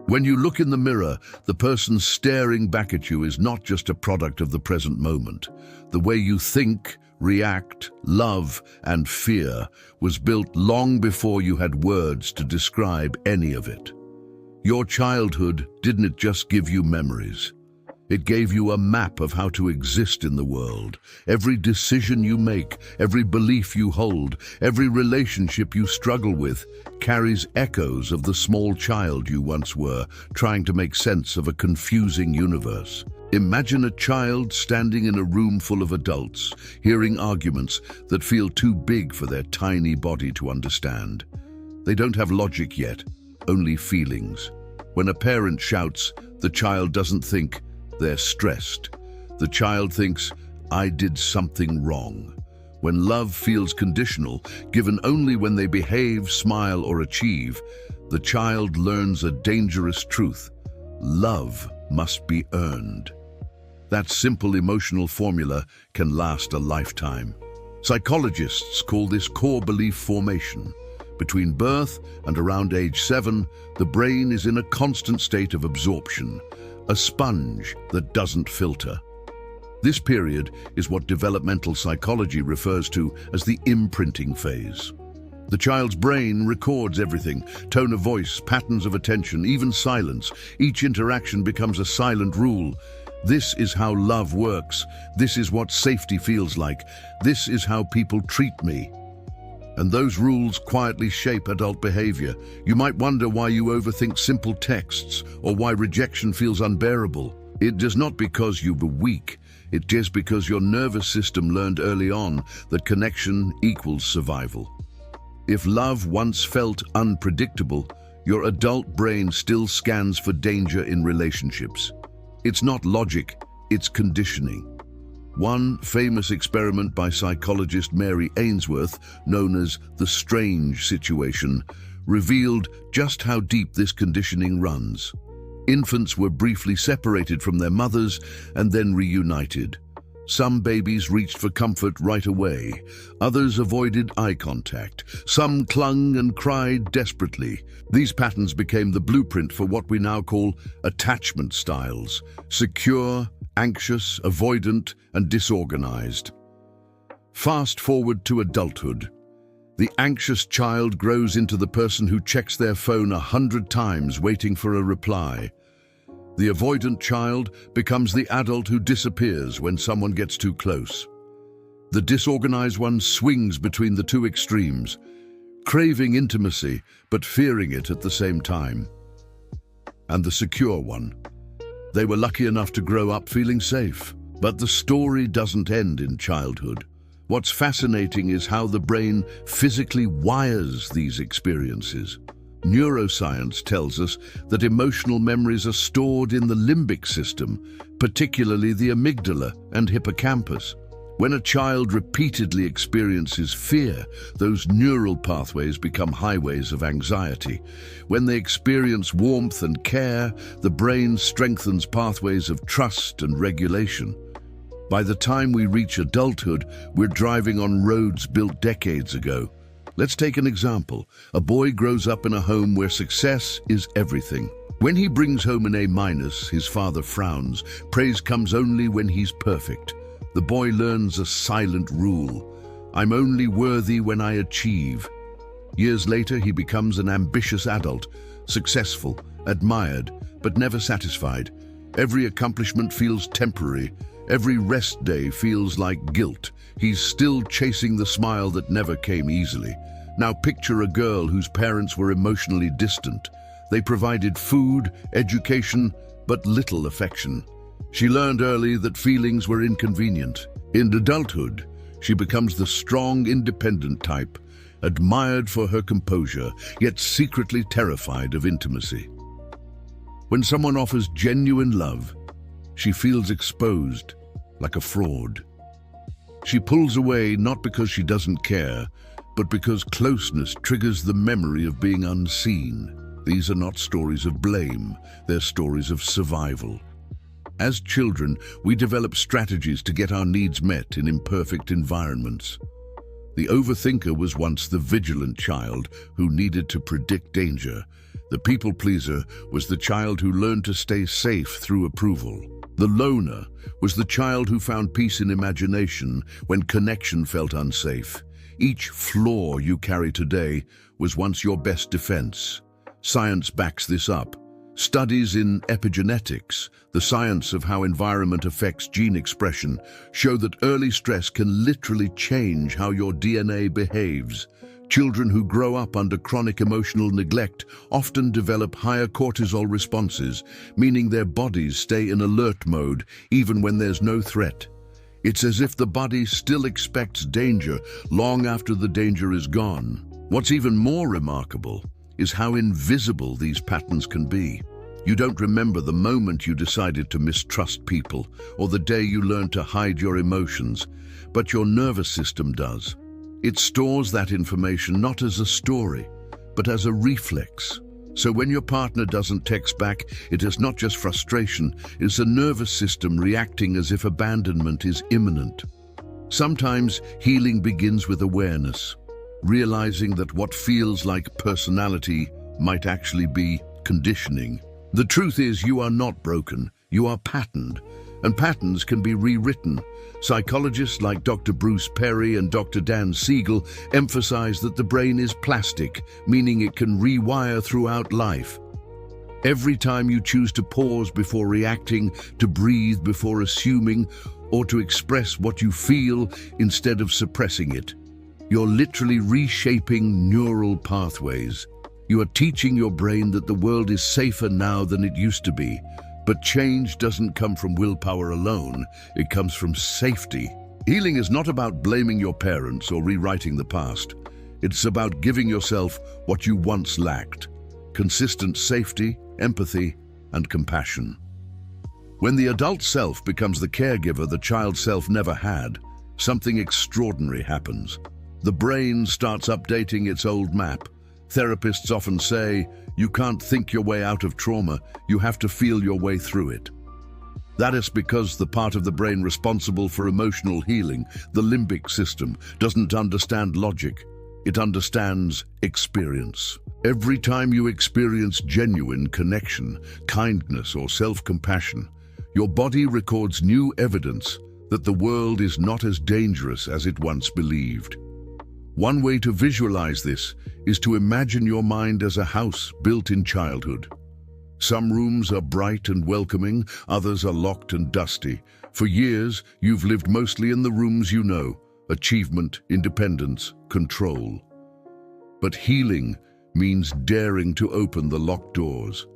When you look in the mirror, the person staring back at you is not just a product of the present moment. The way you think, react, love, and fear was built long before you had words to describe any of it. Your childhood didn't just give you memories. It gave you a map of how to exist in the world. Every decision you make, every belief you hold, every relationship you struggle with carries echoes of the small child you once were, trying to make sense of a confusing universe. Imagine a child standing in a room full of adults, hearing arguments that feel too big for their tiny body to understand. They don't have logic yet, only feelings. When a parent shouts, the child doesn't think, they're stressed. The child thinks, I did something wrong. When love feels conditional, given only when they behave, smile, or achieve, the child learns a dangerous truth. Love must be earned. That simple emotional formula can last a lifetime. Psychologists call this core belief formation. Between birth and around age 7, the brain is in a constant state of absorption, a sponge that doesn't filter. This period is what developmental psychology refers to as the imprinting phase. The child's brain records everything: tone of voice, patterns of attention, even silence. Each interaction becomes a silent rule. This is how love works. This is what safety feels like. This is how people treat me. And those rules quietly shape adult behavior. You might wonder why you overthink simple texts or why rejection feels unbearable. It is not because you were weak. It is because your nervous system learned early on that connection equals survival. If love once felt unpredictable, your adult brain still scans for danger in relationships. It's not logic, it's conditioning. One famous experiment by psychologist Mary Ainsworth, known as the strange situation, revealed just how deep this conditioning runs. Infants were briefly separated from their mothers and then reunited. Some babies reached for comfort right away. Others avoided eye contact. Some clung and cried desperately. These patterns became the blueprint for what we now call attachment styles: secure, anxious, avoidant, and disorganized. Fast forward to adulthood. The anxious child grows into the person who checks their phone 100 times waiting for a reply. The avoidant child becomes the adult who disappears when someone gets too close. The disorganized one swings between the two extremes, craving intimacy but fearing it at the same time. And the secure one. They were lucky enough to grow up feeling safe. But the story doesn't end in childhood. What's fascinating is how the brain physically wires these experiences. Neuroscience tells us that emotional memories are stored in the limbic system, particularly the amygdala and hippocampus. When a child repeatedly experiences fear, those neural pathways become highways of anxiety. When they experience warmth and care, the brain strengthens pathways of trust and regulation. By the time we reach adulthood, we're driving on roads built decades ago. Let's take an example. A boy grows up in a home where success is everything. When he brings home an A-, his father frowns. Praise comes only when he's perfect. The boy learns a silent rule: I'm only worthy when I achieve. Years later, he becomes an ambitious adult, successful, admired, but never satisfied. Every accomplishment feels temporary. Every rest day feels like guilt. He's still chasing the smile that never came easily. Now picture a girl whose parents were emotionally distant. They provided food, education, but little affection. She learned early that feelings were inconvenient. In adulthood, she becomes the strong, independent type, admired for her composure, yet secretly terrified of intimacy. When someone offers genuine love, she feels exposed, like a fraud. She pulls away not because she doesn't care, but because closeness triggers the memory of being unseen. These are not stories of blame, they're stories of survival. As children, we develop strategies to get our needs met in imperfect environments. The overthinker was once the vigilant child who needed to predict danger. The people pleaser was the child who learned to stay safe through approval. The loner was the child who found peace in imagination when connection felt unsafe. Each flaw you carry today was once your best defense. Science backs this up. Studies in epigenetics, the science of how environment affects gene expression, show that early stress can literally change how your DNA behaves. Children who grow up under chronic emotional neglect often develop higher cortisol responses, meaning their bodies stay in alert mode even when there's no threat. It's as if the body still expects danger long after the danger is gone. What's even more remarkable is how invisible these patterns can be. You don't remember the moment you decided to mistrust people or the day you learned to hide your emotions, but your nervous system does. It stores that information not as a story, but as a reflex. So when your partner doesn't text back, it is not just frustration, it's a nervous system reacting as if abandonment is imminent. Sometimes healing begins with awareness, realizing that what feels like personality might actually be conditioning. The truth is, you are not broken, you are patterned, and patterns can be rewritten. Psychologists like Dr. Bruce Perry and Dr. Dan Siegel emphasize that the brain is plastic, meaning it can rewire throughout life. Every time you choose to pause before reacting, to breathe before assuming, or to express what you feel instead of suppressing it, you're literally reshaping neural pathways. You are teaching your brain that the world is safer now than it used to be. But change doesn't come from willpower alone, it comes from safety. Healing is not about blaming your parents or rewriting the past. It's about giving yourself what you once lacked: consistent safety, empathy, and compassion. When the adult self becomes the caregiver the child self never had, something extraordinary happens. The brain starts updating its old map. Therapists often say, you can't think your way out of trauma, you have to feel your way through it. That is because the part of the brain responsible for emotional healing, the limbic system, doesn't understand logic. It understands experience. Every time you experience genuine connection, kindness, or self-compassion, your body records new evidence that the world is not as dangerous as it once believed. One way to visualize this is to imagine your mind as a house built in childhood. Some rooms are bright and welcoming, others are locked and dusty. For years, you've lived mostly in the rooms you know: achievement, independence, control. But healing means daring to open the locked doors.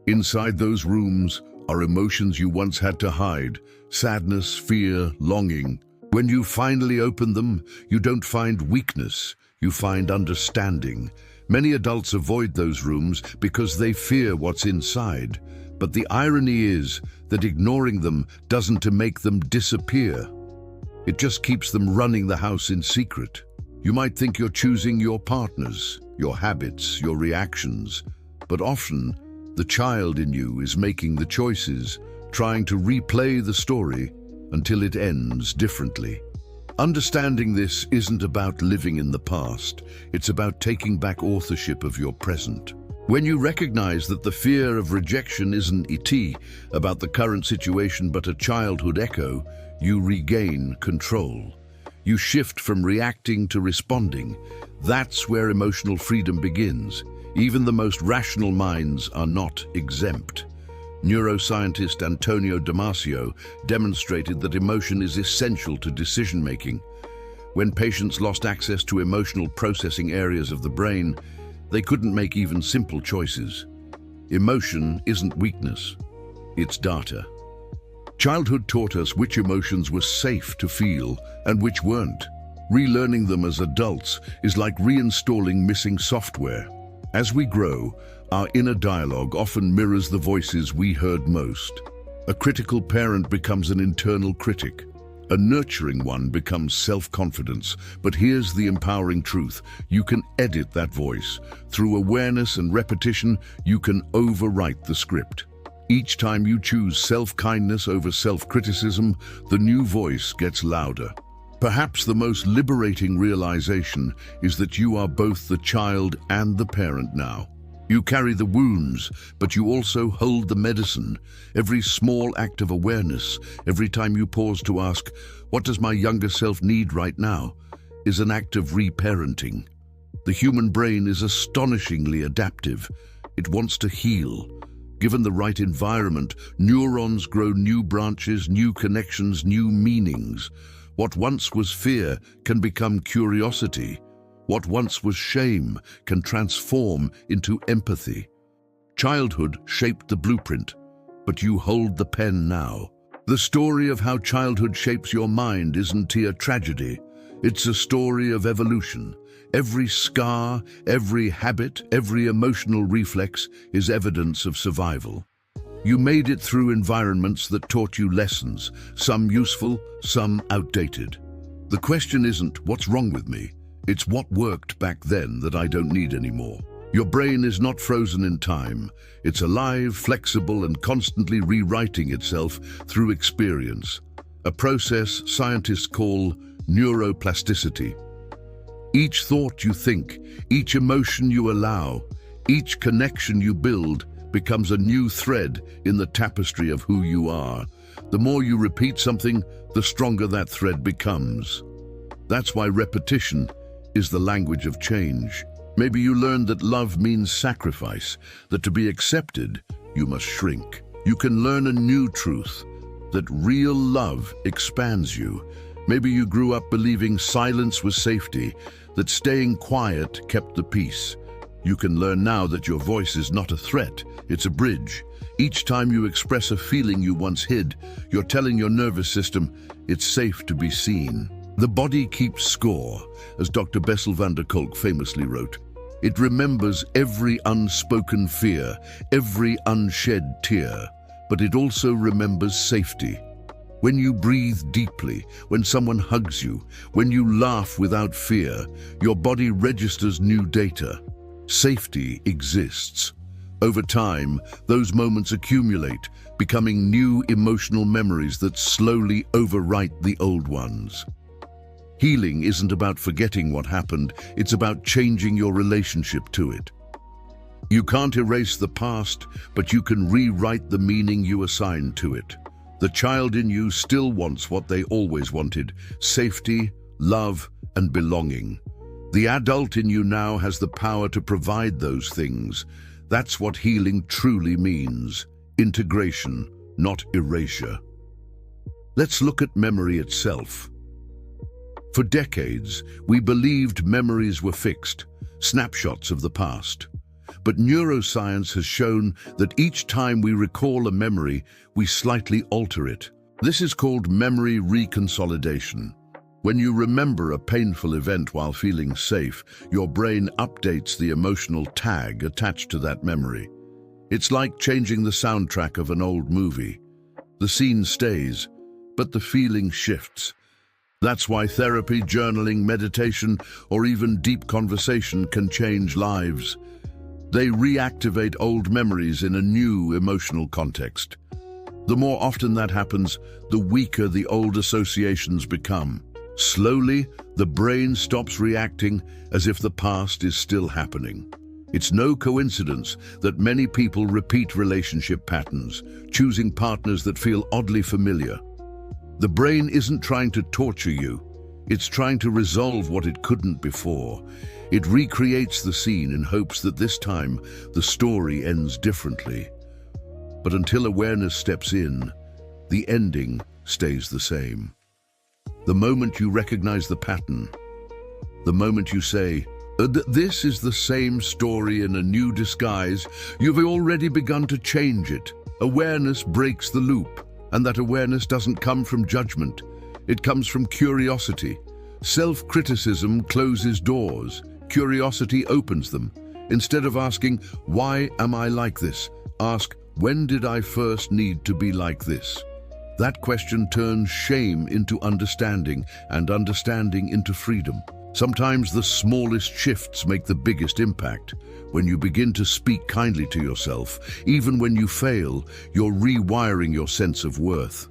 Inside those rooms are emotions you once had to hide: sadness, fear, longing. When you finally open them, you don't find weakness, you find understanding. Many adults avoid those rooms because they fear what's inside. But the irony is that ignoring them doesn't make them disappear. It just keeps them running the house in secret. You might think you're choosing your partners, your habits, your reactions, but often the child in you is making the choices, trying to replay the story until it ends differently. Understanding this isn't about living in the past, it's about taking back authorship of your present. When you recognize that the fear of rejection isn't about the current situation but a childhood echo, you regain control. You shift from reacting to responding. That's where emotional freedom begins. Even the most rational minds are not exempt. Neuroscientist Antonio Damasio demonstrated that emotion is essential to decision-making. When patients lost access to emotional processing areas of the brain, they couldn't make even simple choices. Emotion isn't weakness, it's data. Childhood taught us which emotions were safe to feel and which weren't. Relearning them as adults is like reinstalling missing software. As we grow, our inner dialogue often mirrors the voices we heard most. A critical parent becomes an internal critic. A nurturing one becomes self-confidence. But here's the empowering truth: you can edit that voice. Through awareness and repetition, you can overwrite the script. Each time you choose self-kindness over self-criticism, the new voice gets louder. Perhaps the most liberating realization is that you are both the child and the parent now. You carry the wounds, but you also hold the medicine. Every small act of awareness, every time you pause to ask, what does my younger self need right now, is an act of reparenting. The human brain is astonishingly adaptive. It wants to heal. Given the right environment, neurons grow new branches, new connections, new meanings. What once was fear can become curiosity. What once was shame can transform into empathy. Childhood shaped the blueprint, but you hold the pen now. The story of how childhood shapes your mind isn't a tragedy. It's a story of evolution. Every scar, every habit, every emotional reflex is evidence of survival. You made it through environments that taught you lessons, some useful, some outdated. The question isn't, what's wrong with me? It's what worked back then that I don't need anymore. Your brain is not frozen in time. It's alive, flexible, and constantly rewriting itself through experience, a process scientists call neuroplasticity. Each thought you think, each emotion you allow, each connection you build becomes a new thread in the tapestry of who you are. The more you repeat something, the stronger that thread becomes. That's why repetition is the language of change. Maybe you learned that love means sacrifice, that to be accepted, you must shrink. You can learn a new truth, that real love expands you. Maybe you grew up believing silence was safety, that staying quiet kept the peace. You can learn now that your voice is not a threat, it's a bridge. Each time you express a feeling you once hid, you're telling your nervous system it's safe to be seen. The body keeps score, as Dr. Bessel van der Kolk famously wrote. It remembers every unspoken fear, every unshed tear, but it also remembers safety. When you breathe deeply, when someone hugs you, when you laugh without fear, your body registers new data. Safety exists. Over time, those moments accumulate, becoming new emotional memories that slowly overwrite the old ones. Healing isn't about forgetting what happened, it's about changing your relationship to it. You can't erase the past, but you can rewrite the meaning you assign to it. The child in you still wants what they always wanted: safety, love, and belonging. The adult in you now has the power to provide those things. That's what healing truly means: integration, not erasure. Let's look at memory itself. For decades, we believed memories were fixed, snapshots of the past. But neuroscience has shown that each time we recall a memory, we slightly alter it. This is called memory reconsolidation. When you remember a painful event while feeling safe, your brain updates the emotional tag attached to that memory. It's like changing the soundtrack of an old movie. The scene stays, but the feeling shifts. That's why therapy, journaling, meditation, or even deep conversation can change lives. They reactivate old memories in a new emotional context. The more often that happens, the weaker the old associations become. Slowly, the brain stops reacting as if the past is still happening. It's no coincidence that many people repeat relationship patterns, choosing partners that feel oddly familiar. The brain isn't trying to torture you. It's trying to resolve what it couldn't before. It recreates the scene in hopes that this time the story ends differently. But until awareness steps in, the ending stays the same. The moment you recognize the pattern, the moment you say, this is the same story in a new disguise, you've already begun to change it. Awareness breaks the loop, and that awareness doesn't come from judgment. It comes from curiosity. Self-criticism closes doors. Curiosity opens them. Instead of asking, why am I like this? Ask, when did I first need to be like this? That question turns shame into understanding, and understanding into freedom. Sometimes the smallest shifts make the biggest impact. When you begin to speak kindly to yourself, even when you fail, you're rewiring your sense of worth.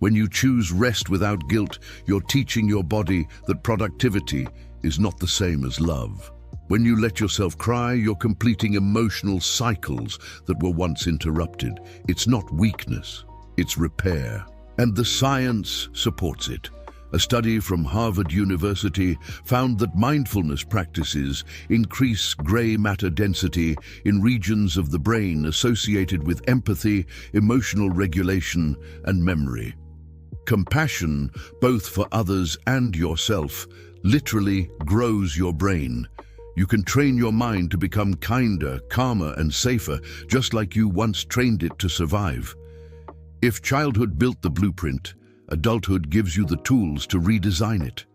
When you choose rest without guilt, you're teaching your body that productivity is not the same as love. When you let yourself cry, you're completing emotional cycles that were once interrupted. It's not weakness, it's repair. And the science supports it. A study from Harvard University found that mindfulness practices increase gray matter density in regions of the brain associated with empathy, emotional regulation, and memory. Compassion, both for others and yourself, literally grows your brain. You can train your mind to become kinder, calmer, and safer, just like you once trained it to survive. If childhood built the blueprint, adulthood gives you the tools to redesign it.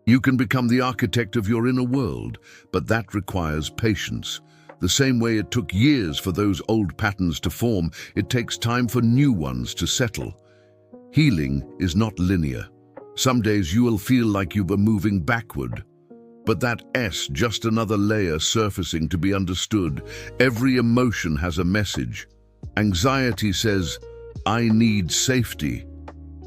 You can become the architect of your inner world, but that requires patience. The same way it took years for those old patterns to form, it takes time for new ones to settle. Healing is not linear. Some days you will feel like you were moving backward. But that just another layer surfacing to be understood. Every emotion has a message. Anxiety says, "I need safety."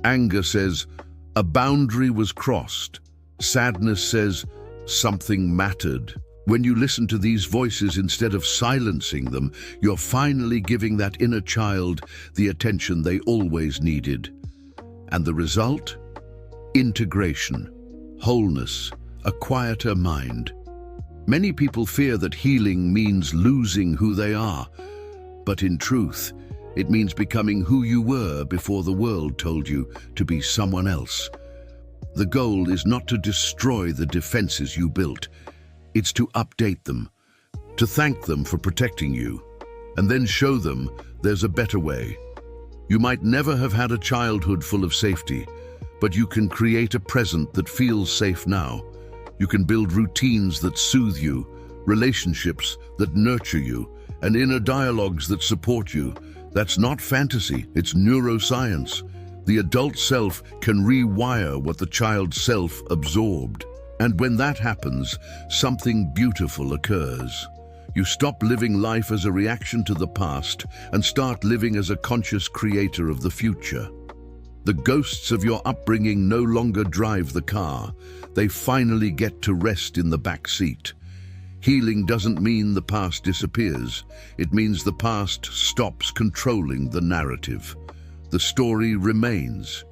Anger says, "A boundary was crossed." Sadness says, "Something mattered." When you listen to these voices instead of silencing them, you're finally giving that inner child the attention they always needed. And the result? Integration, wholeness, a quieter mind. Many people fear that healing means losing who they are, but in truth, it means becoming who you were before the world told you to be someone else. The goal is not to destroy the defenses you built. It's to update them, to thank them for protecting you, and then show them there's a better way. You might never have had a childhood full of safety, but you can create a present that feels safe now. You can build routines that soothe you, relationships that nurture you, and inner dialogues that support you. That's not fantasy, it's neuroscience. The adult self can rewire what the child self absorbed. And when that happens, something beautiful occurs. You stop living life as a reaction to the past and start living as a conscious creator of the future. The ghosts of your upbringing no longer drive the car. They finally get to rest in the back seat. Healing doesn't mean the past disappears. It means the past stops controlling the narrative. The story remains,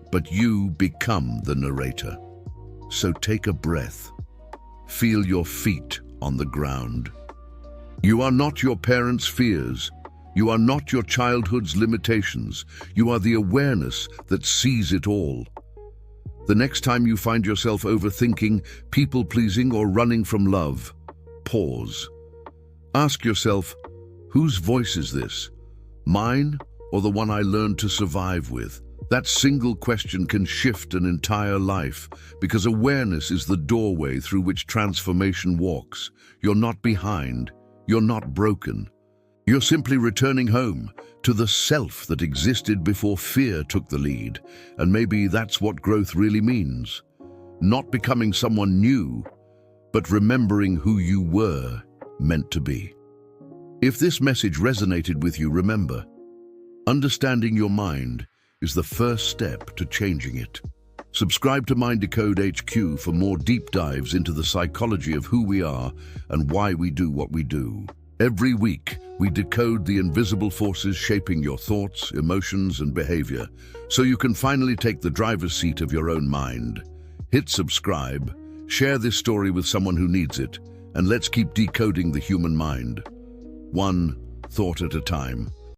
but you become the narrator. So take a breath. Feel your feet on the ground. You are not your parents' fears. You are not your childhood's limitations. You are the awareness that sees it all. The next time you find yourself overthinking, people-pleasing, or running from love, pause. Ask yourself, whose voice is this? Mine or the one I learned to survive with? That single question can shift an entire life, because awareness is the doorway through which transformation walks. You're not behind. You're not broken. You're simply returning home to the self that existed before fear took the lead. And maybe that's what growth really means. Not becoming someone new, but remembering who you were meant to be. If this message resonated with you, remember, understanding your mind is the first step to changing it. Subscribe to Mind Decode HQ for more deep dives into the psychology of who we are and why we do what we do. Every week, we decode the invisible forces shaping your thoughts, emotions, and behavior, so you can finally take the driver's seat of your own mind. Hit subscribe, share this story with someone who needs it, and let's keep decoding the human mind, one thought at a time.